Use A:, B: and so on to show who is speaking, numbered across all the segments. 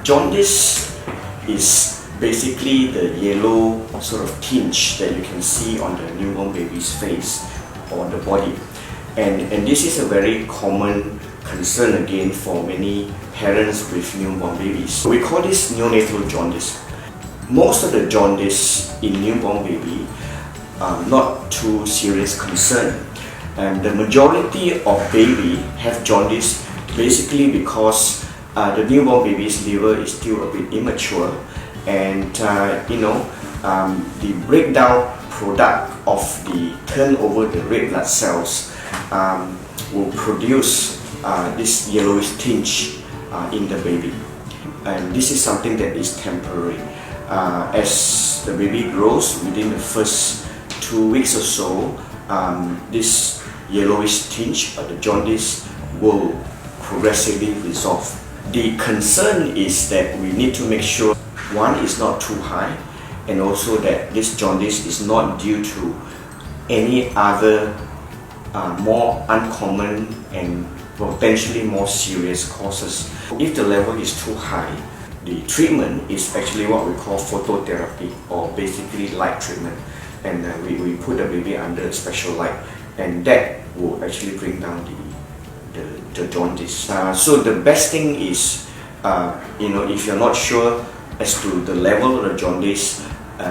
A: Jaundice is basically the yellow sort of tinge that you can see on the newborn baby's face or the body. And this is a very common concern again for many parents with newborn babies. We call this neonatal jaundice. Most of the jaundice in newborn baby are not too serious concern. And the majority of baby have jaundice basically because the newborn baby's liver is still a bit immature, and the breakdown product of the turnover the red blood cells will produce this yellowish tinge in the baby, and this is something that is temporary. As the baby grows, within the first 2 weeks or so, this yellowish tinge or the jaundice will progressively resolve. The concern is that we need to make sure one is not too high, and also that this jaundice is not due to any other more uncommon and potentially more serious causes. If the level is too high, the treatment is actually what we call phototherapy, or basically light treatment, and we put the baby under special light, and that will actually bring down the jaundice. So the best thing is, if you're not sure as to the level of the jaundice,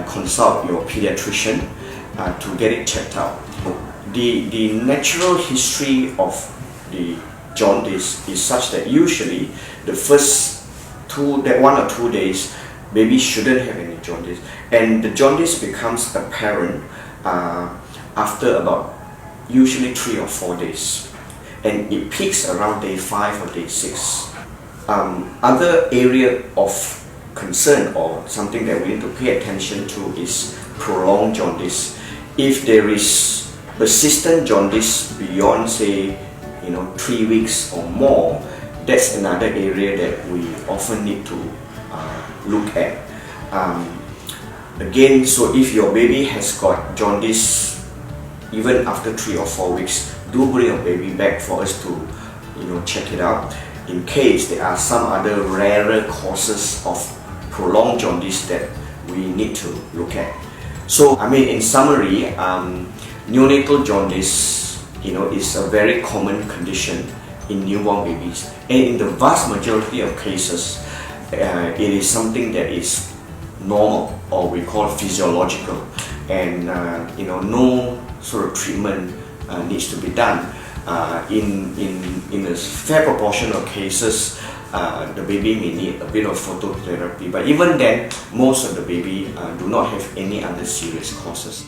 A: consult your paediatrician to get it checked out. The natural history of the jaundice is such that usually the first 1 or 2 days, baby shouldn't have any jaundice, and the jaundice becomes apparent after about usually 3 or 4 days, and it peaks around day 5 or day 6. Other area of concern or something that we need to pay attention to is prolonged jaundice. If there is persistent jaundice beyond, say, 3 weeks or more, that's another area that we often need to look at. Again, so if your baby has got jaundice even after 3 or 4 weeks, do bring your baby back for us to check it out, in case there are some other rarer causes of prolonged jaundice that we need to look at. So in summary, neonatal jaundice is a very common condition in newborn babies, and in the vast majority of cases it is something that is normal, or we call physiological, and no sort of treatment needs to be done. In a fair proportion of cases, the baby may need a bit of phototherapy, but even then, most of the baby do not have any other serious causes.